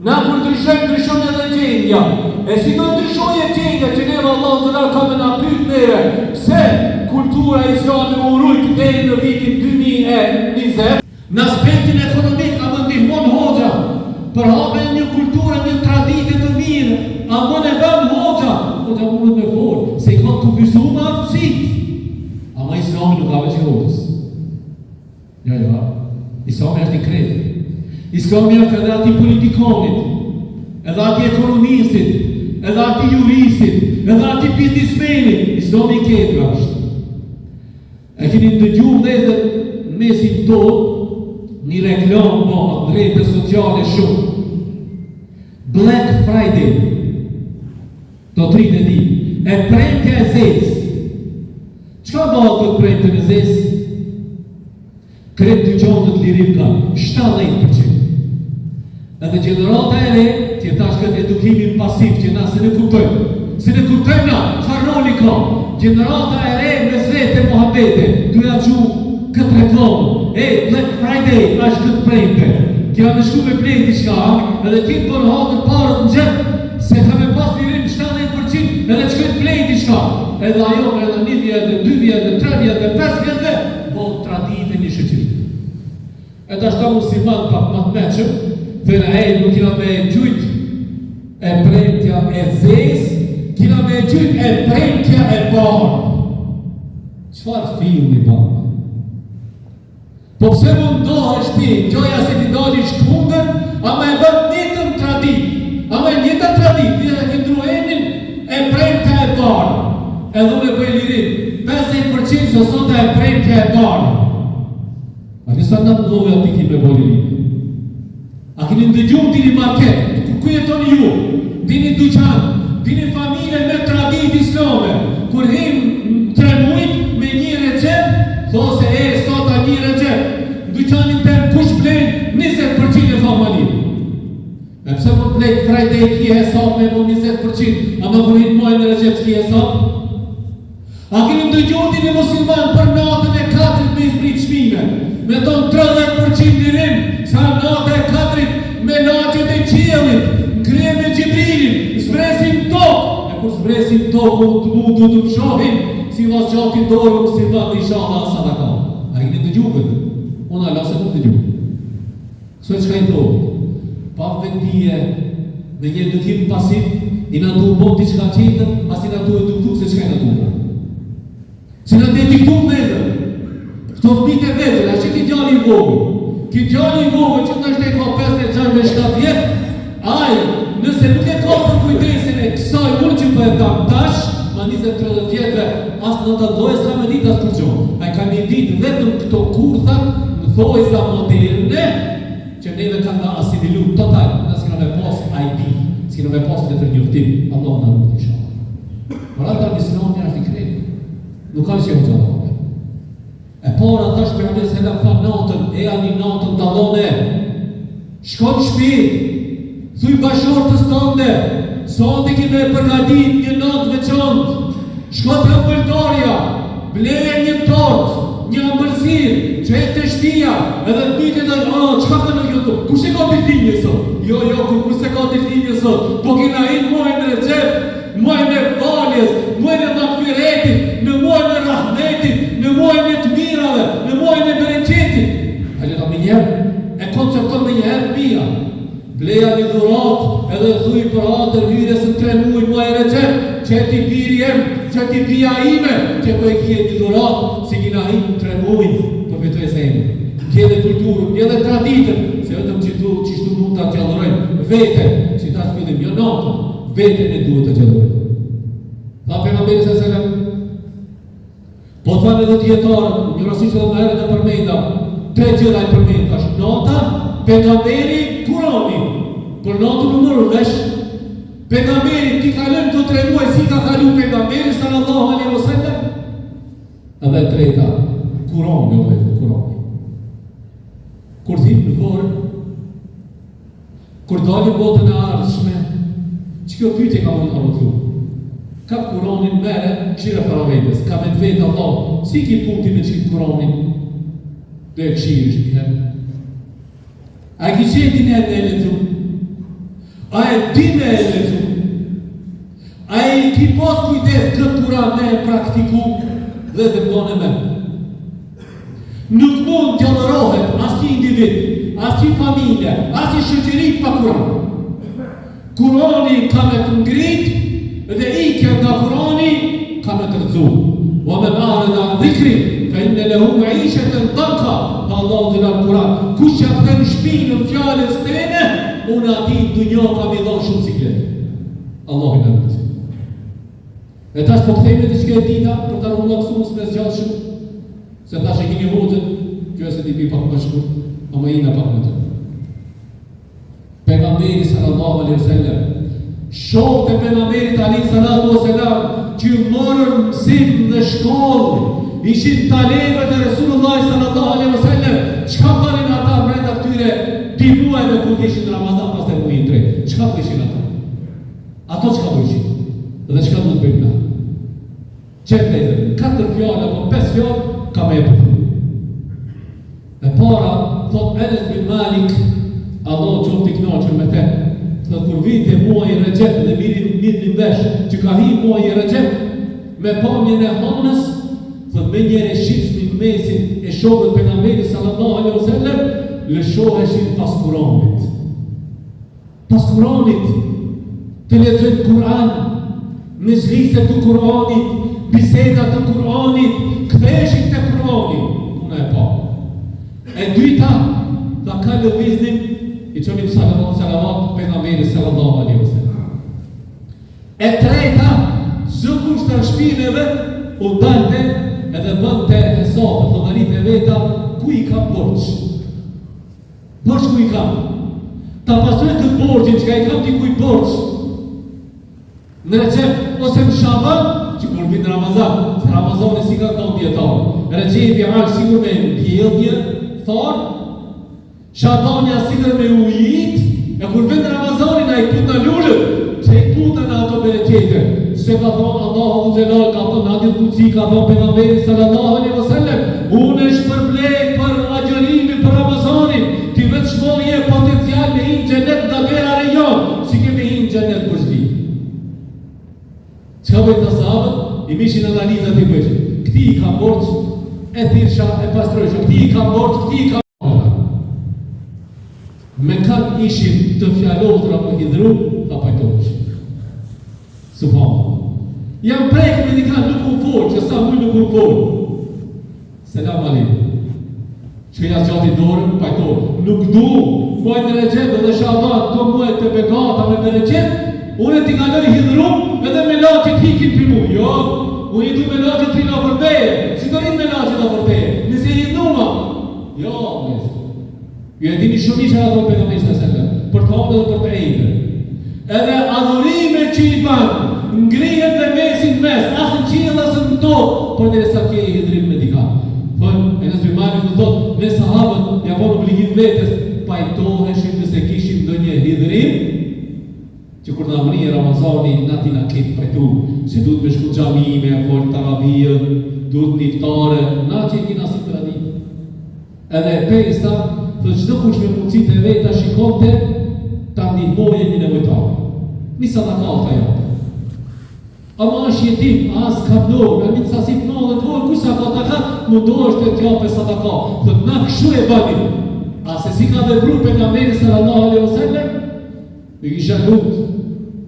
Na kur ndryshon edhe gjendja. E si do të ndryshojë gjendja që neve Allahu të ka më na pyet neve, pse kultura islame u rujt deri në vitin 2020? Në aspektin ekonomik a më ndihmon hoxha për hapjen një kulturë, një traditë të mirë, a më ne bën hoxha? Hoxha mund me folë, se i ka kufizu me aftësit. Ama islami nuk ka veç i hoxhës. Ja, islami është i kretë. Islami është edhe ati politikonit, edhe ati ekonomistit, edhe ati juristit, edhe ati biznismenit. Islami i ketër është. E keni ndëgjuar dhe mesin tonë, një reklam në rrjete sociale shumë. Black Friday, do të rritë e di, e premte e zesë. Qka bëhat këtë premte e zesë? Kretë dyqanët lirim ka 70%. Edhe gjenerata e re, që tash këtë edukimin pasiv, që na se ne kuptojmë na, çfarë roli ka. Gjenerata e re me zvete muhabete, duja që këtë reklamë. Black Friday është këtë prejmpe. Kja me shku me plejt i shka, edhe kitë për hatër parët në gjepë, se ka me pas lirim 70%, edhe që këtë plejt i shka. Edhe ajo, edhe 1 vjetë, 2 vjetë, 3 vjetë, 5 vjetë, po traditë një shëqëri. E ta shta musliman pak matmeqëm, thëna nuk kina me gjujt e prejmtja e zesë, kina me gjujt e prejmtja e barë. Qfar film i barë? Po pse mundohesh ti, gjoja se ti dali shkundër, ama e bën njëtën tradit, ama e njëtën tradit, një e këndruenin e prejmëta e barë, edhe me bëj lirim, 50% së sot e prejmëta e barë. A njësa në mëllove ati ki me bëj lirim. A kini ndëgjum dini market, ku jetoni ju, dini duqan, dini familje me tradit islame, kur him 3 mujt me një recep, those sot a një recep, dyqanin të kush blen 20% e familje. E pse më Black Friday ki hesap me më 20%, a më kurin mojnë në recep s'ki hesap? A kini ndëgjoti në musliman për natën e 4 me izbrit shmime, me tonë 30% lirim, sa natë e 4 me laqet e qielit, ngre me Gjibrilin, zbresin tokë, e kur zbresin tokë du të pshohin, si vas gjakin dorë musliman dhe isha Allah sadaka. A kini ndëgjubet? Unë Allah se nuk ndëgjubet. Kësoj që ka i thonë? Pa vendije, me një edukim pasiv, i në tu bom t'i qka qetër, as i në tu eduktu se qka i në tu bom. Si në të eduktu me dhe, këto fmit e vetër, a që ki djali i vogë, që të nështë e ka 5-6-7 vjetë, aj, nëse nuk e ka për kujdesin e kësaj unë që për e tam tash, ma 20-30 vjetëve, as në të dojë s'ka me ditë as për gjohë. A i ka me ditë vetëm këto kurthat në thojza moderne, që neve ka nga asimilu total, në s'kina me pas ID, s'kina me pas të të njëftim, Allah në rrët i shala. Për ata në islami është i krejtë, nuk ka që e hoxha dhe. E para tash për në se nga fa natën, e a një natën dalone, shko në shpi, thuj bashortës tënde, sot e kime përgadit një natë veçantë, shko të mbëltarja, bleje një tortë, një ëmbëlsirë që e të shtëpia, edhe të bitet çka ka në YouTube? Kush e ka bildinjë sot? Jo, kush e ka bildinjë sot? Po kena hinë muajin e Recep, muajin e faljes, muajin e magfiretit, në muajin e rahmetit, në muajin e të mirave, në muajin e bereqetit. Hajde ta më njerë, e koncepton me njerë mija. Bleja një dhurat, edhe dhuj për atër hyrjes në 3 muaj e Recep, që ti biri jem, që ti bia ime, që po e kje një dhurat, si kina hinë 3 muaj, për vetë e zemë. Bjede kulturën, bjede traditën, se vetëm qishtu mund të gjallërojnë, vete, që ta shpillim, jo natën, vete ne duhet të gjallërojnë. Tha pejgamberi s.a.s. Po thanë edhe djetarët, një rasi që dhe më herët e përmenda, 3 gjëra i përmenda, është nata, pejgamberi, Kurani, për natën në mërë vesh, pejgamberi, ti kalëm të 3 muaj, si ka kalu pejgamberi, sallallahu alaihi wasallam, edhe e treta, Kurani, Kurani. Kur thim në vorë, kur dalim botën e ardhshme, që kjo pyetje ka mund të arrotlu. Ka Kuranin mere, qire para vetës, ka me të vetë Allah, si ki punti me qitë Kuranin, dhe e këshirë është njëherë. A ki qetin e në lezu? A e di me e lezu? A e ki pos kujdes këtë Kuran me e praktiku dhe dhe bone me? Nuk mund gjallërohet as që individ, as që familje, as që shëqërit pa Kuran. Kurani ka me të ngrit dhe ikja nga Kurani ka me të rëzu. Wa me marë nga dhikri, fe inne lehu me ishet e ndanka, ka Allah të nga Kuran. Kush që atë në shpinë në fjallës tene, unë ati të dunjo ka mi dhonë shumë siklet. Allah i në rëtë. E tash po këthejme të shke dita, për të rrullak sumës me zgjallë shumë, se tash e kini hoxën, kjo e se ti pi pak më shkurt, a më ina pak më të. Pejgamberi sallallahu alaihi wasallam, shokët e pejgamberit alaihi salatu wasallam, që morën mësim në shkollë, ishin talebët e Resulullah sallallahu alaihi wasallam, çka bënin ata brenda këtyre 2 muajve kur ishin Ramazan pas të muajit 3? Çka po ishin ata? Ato çka po ishin? Dhe çka duhet bëjmë na? Çfarë vëzën? 4 fjalë apo 5 fjalë ka me e përfu. E para, thot Enes bin Malik, Allah qofti knaqër me te, thot kur vinte muaj i Recep dhe mirë një vesh që ka hi muaj i Recep, me pamjen e hanës, thot me njëre shqipsmi mesin e shokët pejgamberi sallallahu alaihi wasallam, lëshoheshin pas Kuranit. Pas Kuranit, të lexojnë Kur'an, mezhliset të Kur'anit, bisedat të Kur'anit, ktheheshin te Kur'ani. Puna e parë. E dyta, tha ka lëviznim, i qonim salavat pejgamberit sallallahu alaihi wasallam. E treta, zëkush të shpinë e vetë, u dalte edhe bënte hesabët, llogarit e veta, ku i ka borç. Borç ku i kam? Ta pasojë të borxhin që ka i kam dikuj borç. Në Recep ose në Shaban, që kur vinë Ramazan, se Ramazani si ka kënë djetarë. Recepi alë sigur me pjell një tharë, Shabanja sigur me ujit, e kur vinë Ramazani na i puta lullët, se i puta në ato bereqete. Se ka thonë Allahu Gjelal, ka thonë Adil Kuci, ka thonë pejgamberi sallallahu alaihi wasallam, unë e shpërblej për agjërimi për Ramazanin, ti vetë shmoje potencial me hinë gjenet nga vera rejon, si kemi hinë gjenet për shdi. Qka bëjt të sahabët, i mishin analizat i bëjshin. Këti i ka borç, e thirsha, e pastrojsha, këti i ka borç, këti i ka borç. Me kanë ishim të fjalotra për hidru, ta pajtojshin. Subhanallah. Jam prejkë me dika nuk u folë, që sa muj nuk u folë. Selam aleikum. Që jasë gjati dorën, pajtojnë. Nuk du, muajt e Recep dhe Shaban, do muajt të begata me Recep, unë t'i kaloj hidrum edhe me laqet hikin për mu. Jo, unë i du me laqet të rinë ofërteje. Si do rinë me laqet ofërteje? Nëse i hidnuma. Jo, nësë. Ju e dini shumë isha ato pejgamberi sallallahu alaihi wasallam, për të hamë dhe për të ejnë. Edhe adhurime që i banë, ngrihet dhe mesin mes, asë në qilë asë në tokë, për dhe sa kje i hidrim me dika. Thënë, Enes bin Malik në thotë, me sahabët, ja po në obligim vetës, pajtoheshin nëse kishim dhe një hidrim, që kur në amri e Ramazani, nati në ketë pajtu, se du të me shku gjami me e folë taravijën, duhet një iftare, na që i kina si tradit. Edhe pejsa, thë çdo kush me mundësit e veta shikonte, ta ndihmoje një nevojtar. Një sadaka ta japë. Ama është jetim, as ka dorë, me mitë sasit në dhe të vojë, kush sa ka ta ka, mundohështë e t'jape sadaka. Thët na kështu e bani. Ase si ka dhe grupe nga meri sallallahu alaihi wasallam, i kisha lutë,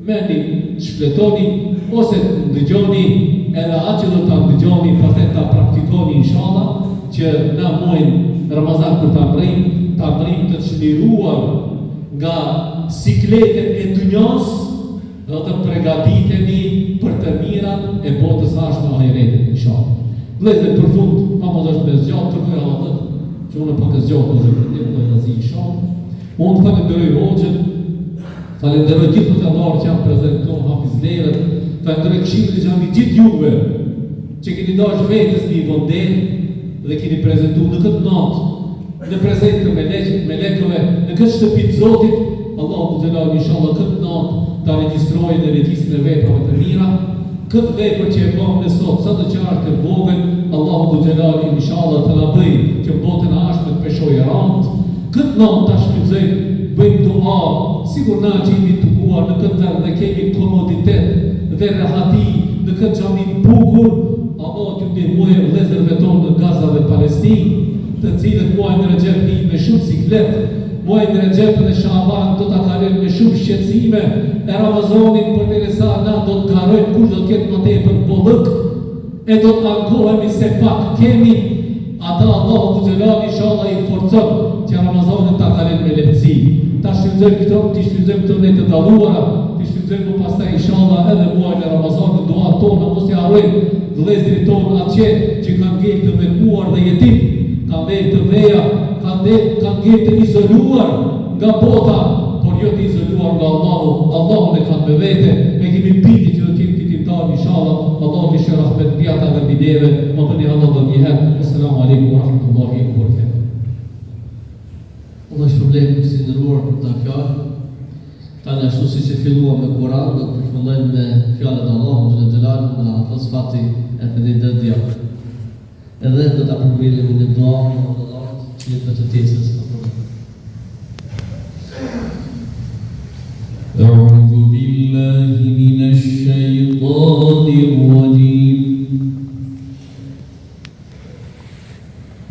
meni, shpletoni, ose ndëgjoni, edhe atë që do të ndëgjoni, pastaj ta praktikoni inshallah, që na muajin Ramazan kur ta mbrim të çliruar nga sikletet e dunjas, dhe të pregaditemi për të mirat e botës ashtë në ahiretit inshallah. Vëllezër, për fund, pa mos është me zgjatë, kërkoj Allahut, që unë pak e zgjatë ose për të razi inshallah. Unë falenderoj Hoxhën, falenderoj gjithë hoxhallarët që janë prezent këtu, hafizlerët, falenderoj këshillin që janë gjithë juve, që keni dashur vetes një vëndel dhe keni prezentuar në këtë natë, në prezent të melekëve, në këtë shtëpi të Zotit, Allahu xhelal inshallah këtë natë ta regjistrojë në regjistrin e veprave të mira, këtë vepër që e bëmë në sot, sa të qartë e vogël, Allahu xhelal inshallah të na bëj që botën ashtë të peshojë rand, këtë natë ta shfrytëzojmë, bëjmë dua, sigur na që jemi të buar në këtë vend dhe kemi komoditet dhe rahati në këtë xhami të bukur, Allahu t'ju ndihmojë vëllezërve tonë në Gaza dhe Palestinë, të cilët muajin e Rexhepit me shumë siklet, muajin e Rexhepit dhe Shaban do ta kalojnë me shumë shqetësime, e Ramazanin përderisa na do të garojmë kush do të ketë më tepër bollëk, e do të ankohemi se pak kemi, ata Allahu xhelal inshallah i forcon që Ramazanin ta kalojnë me lehtësi. Ta shfrytëzojmë këto ne të dalluara, të shfrytëzojmë pastaj inshallah edhe muajin e Ramazanit duat tona mos i harrojmë vëllezërit tonë atje që kanë ngel të vetmuar dhe jetim, kanë ngel të veja, kanë ngel të izoluar nga bota, por jo të izoluar nga Allahu. Allahu ne kanë me vete, ne kemi bindje që do të jetë fitimtar inshallah. Allahu i shërah me mbi ata dhe mbi neve. Më bëni Allah dhe një herë. Assalamu alaikum wa rahmatullahi wa barakatuh. Allah shpërblet si ndëruar për ta fjalë. Tani ashtu siç e filluam me Kur'an, do të përfundojmë me fjalët e Allahut xhelal nga Fosfati e Fedidia. Edhe do ta përmbyllim në dua në Allah që të të tjesës. أعوذ بالله من الشيطان الرجيم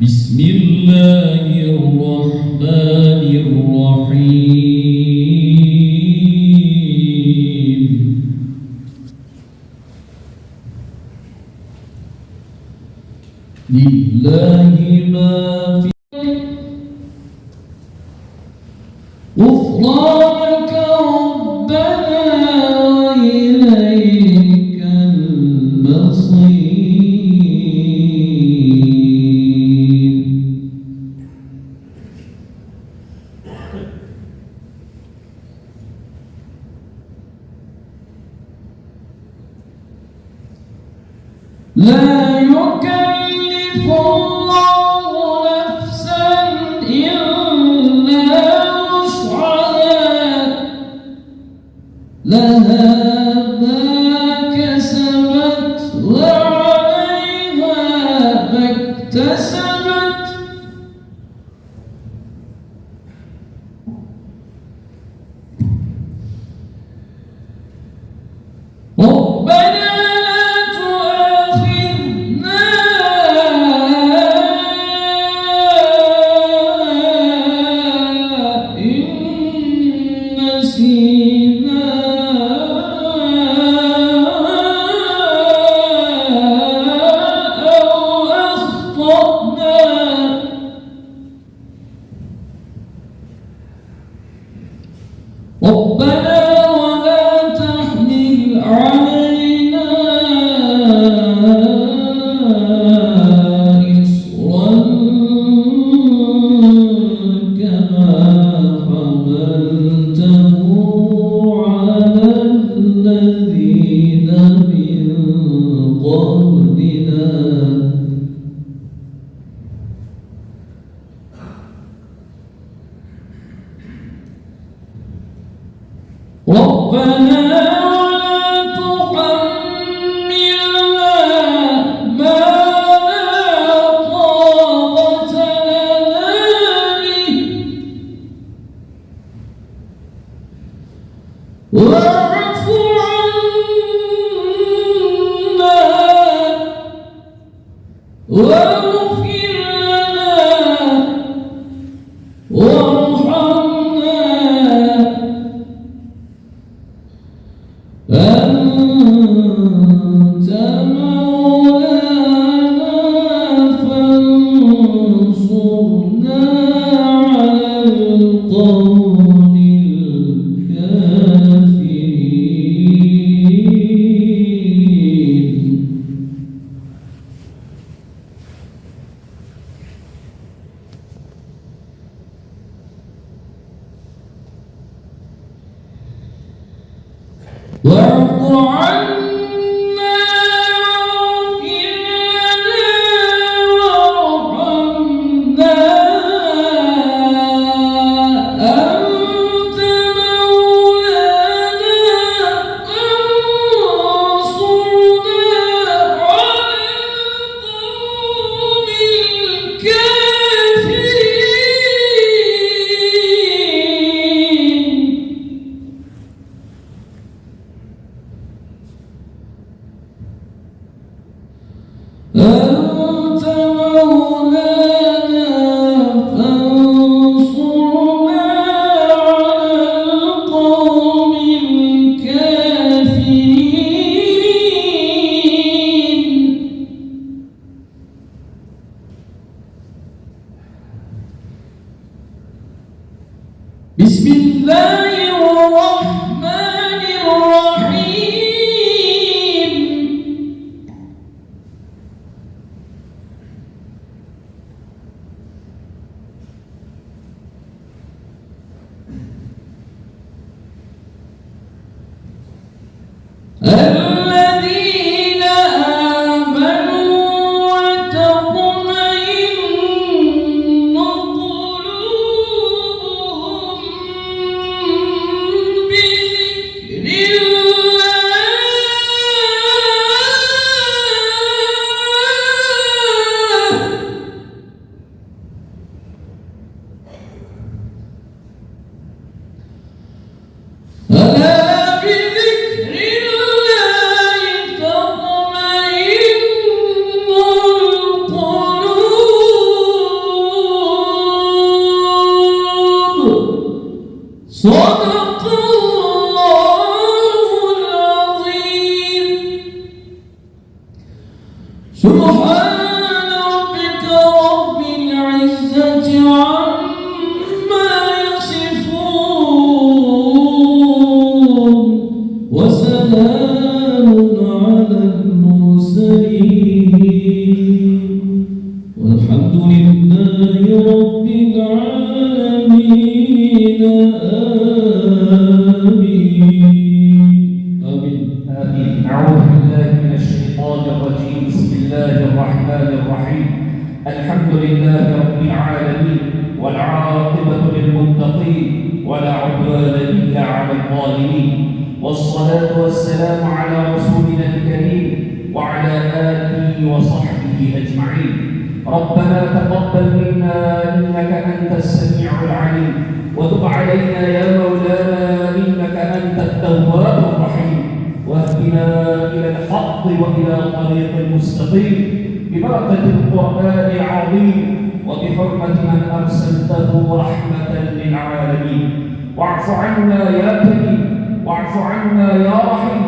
بسم الله الرحمن الرحيم لله ما في غفرانك ربنا وإليك المصير لا يكلف الله نفسا إلا لها ما كسبت وعليها ما اكتسبت ربنا لا تؤاخذنا إن نسينا ربنا ولا تحمل علينا إصرا كما حملته على الذين من قبلنا ربنا ولا تحملنا ما واعف عنا واغفر لنا وارحمنا أنت مولانا فانصرنا على القوم الكافرين. واعف عنا واغفر لنا وارحمنا أنت مولانا فانصرنا على القوم الكافرين. أنت مولانا فانصرنا على القوم الكافرين. بسم الله الرحمن الرحيم. الذين آمنوا وتطمئن قلوبهم بذكر الله. ألا بذكر الله تطمئن القلوب. صدق الله العظيم. سبحان ربك رب العزة عما يصفون وسلام على المرسلين والحمد لله رب العالمين. آمين. آمين. أعوذ بالله من الشيطان الرجيم. بسم الله الرحمن الرحيم. الحمد لله رب العالمين والعاقبة للمتقين ولا عدوان إلا على الظالمين، والصلاة والسلام على رسولنا الكريم وعلى آله وصحبه أجمعين. ربنا تقبل منا إنك أنت السميع العليم، وتب علينا يا مولانا إنك أنت التواب الرحيم، واهدنا إلى الحق وإلى طريق المستقيم ببركة القرآن العظيم وبحرمة من أرسلته رحمة للعالمين. واعف عنا يا كريم، واعف عنا يا رحيم،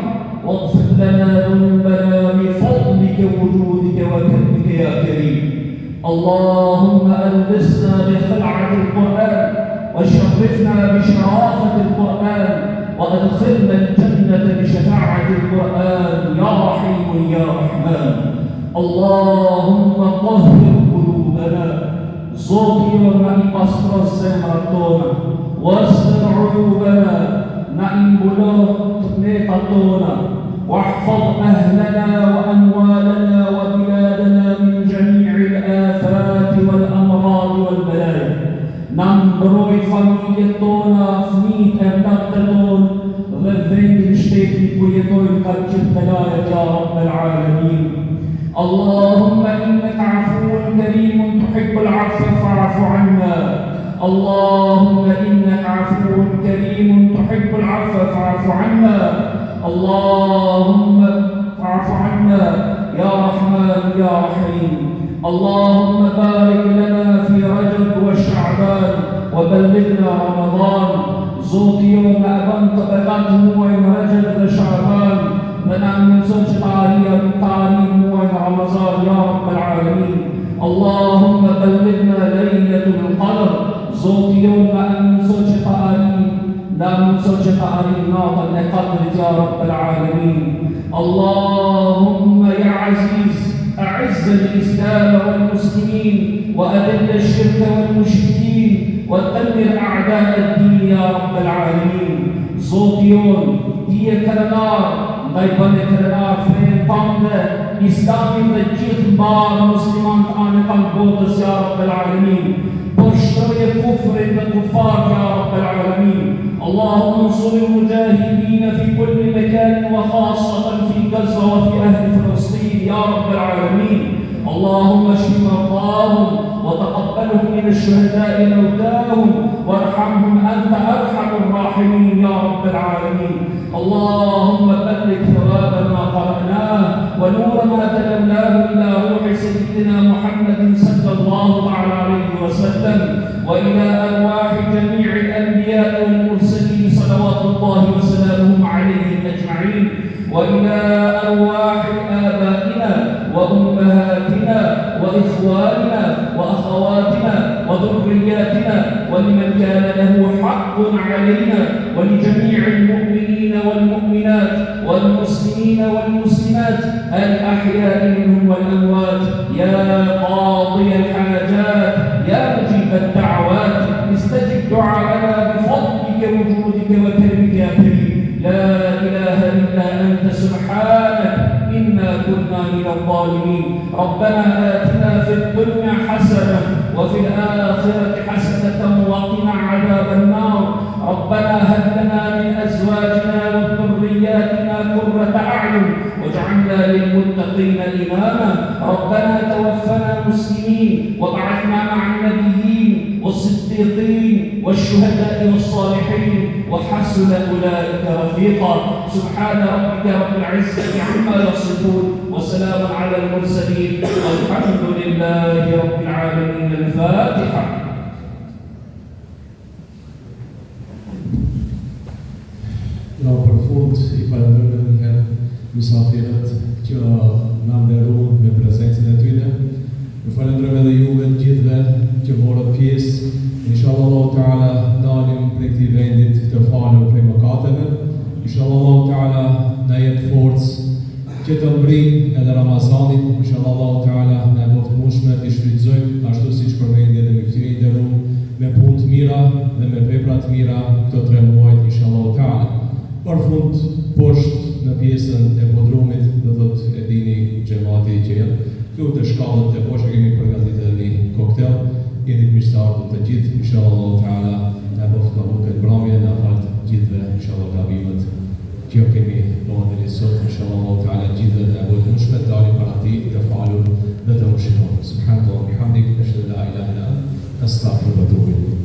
واغفر لنا ذنوبنا بفضلك وجودك وكرمك يا كريم. اللهم ألبسنا بخلعة القرآن وشرفنا بشرافة القرآن وأدخلنا الجنة بشفاعة القرآن يا رحيم يا رحمن. اللهم طهر قلوبنا، زوجي ونعم أسر الزمرتونا، واستر عيوبنا نعم بلوغ نيقتونا، واحفظ أهلنا وأموالنا وبلادنا من جميع الآفات والأمراض والبلايا. نمبروي فاميلتونا فميت أمدتون غذيت الشتيت كويتوي قد جبت يا رب العالمين. اللهم إنك عفو كريم تحب العفو فاعف عنا. اللهم إنك عفو كريم تحب العفو فاعف na e bën të bekat muajin Rajab dhe Sha'ban, dhe na mundson që të arrijmë muajin Ramazan, ya Rabbal Alamin. Allahumma ballighna laylatul qadr, Zoti jon na mundson që të arrijmë natën e Qadrit, ya Rabbal Alamin. Allahumma ya Aziz أعز الإسلام والمسلمين وأذل الشرك والمشركين ودمر أعداء الدين يا رب العالمين. Zotion, ti e krenar, ndaj bën e krenar fenë tënde, Islamin dhe gjithë mbarë muslimanët anë kanë botës ya Rabbal Alamin. Poshtërje kufrin dhe kufar ya Rabbal Alamin. اللهم انصر المجاهدين في كل مكان وخاصة في غزة وفي أهل فلسطين يا رب العالمين. اللهم اشف مرضاهم وتقبلهم من الشهداء موتاهم وارحمهم أنت أرحم الراحمين يا رب العالمين. اللهم بلغ ثواب ما قرأناه ونور ما تلوناه إلى روح سيدنا محمد صلى الله عليه وسلم وإلى أرواح جميع الأنبياء والمرسلين صلوات الله وسلامه عليهم أجمعين وإلى أرواح آبائنا وأمهاتنا وإخواننا وأخواتنا وذرياتنا ولمن كان له حق علينا ولجميع المؤمنين والمؤمنات والمسلمين والمسلمات الأحياء منهم والأموات يا قاضي الحاجات يا مجيب الدعوات استجب دعاءنا بفضلك وجودك وكرمك يا كريم. لا إله إلا أنت سبحانك إنا كنا من الظالمين. ربنا آتنا في الدنيا حسنة وفي الآخرة حسنة وقنا عذاب النار. ربنا هب لنا من أزواجنا وذرياتنا قرة أعين واجعلنا للمتقين إماما. ربنا توفنا مسلمين وبعثنا مع النبيين والصديقين والشهداء والصالحين وحسن أولئك رفيقا. سبحان ربك رب العزة عما يصفون وسلام على المرسلين والحمد لله رب العالمين. الفاتحة. Ja, për fund I falenderoj edhe mysafirët që na nderuan me prezencën e tyre. Ju falenderoj edhe juve të gjithëve që morët pjesë. Inshallah Allahu Teala dalim prej këtij vendit të falur prej mëkateve. Inshallah Allahu Teala na jep forcë që të mbrim edhe Ramazanin. Inshallah Allahu Teala na bëft mundshme të shfrytëzojmë ashtu siç përmendi edhe Mufti nderuar me punë të mira dhe me vepra të mira këto 3 muaj inshallah Allahu Teala. Për fund, poshtë në pjesën e podrumit, do thot e dini xhamati që janë, këtu të shkallët e poshtë kemi përgatitur një koktel, jeni të mirëseardhur të gjithë, inshallah Allahu Teala na bëft kabul mbrëmje na fal të gjithëve, inshallah gabimet që kemi bërë deri sot, inshallah Allahu Teala gjithëve na bëjë mundshme të dalim para tij të falur dhe të mëshirohet. Subhanallahu bihamdihi, ashhadu an la ilaha illa anta, astaghfiruka wa atubu ilayk.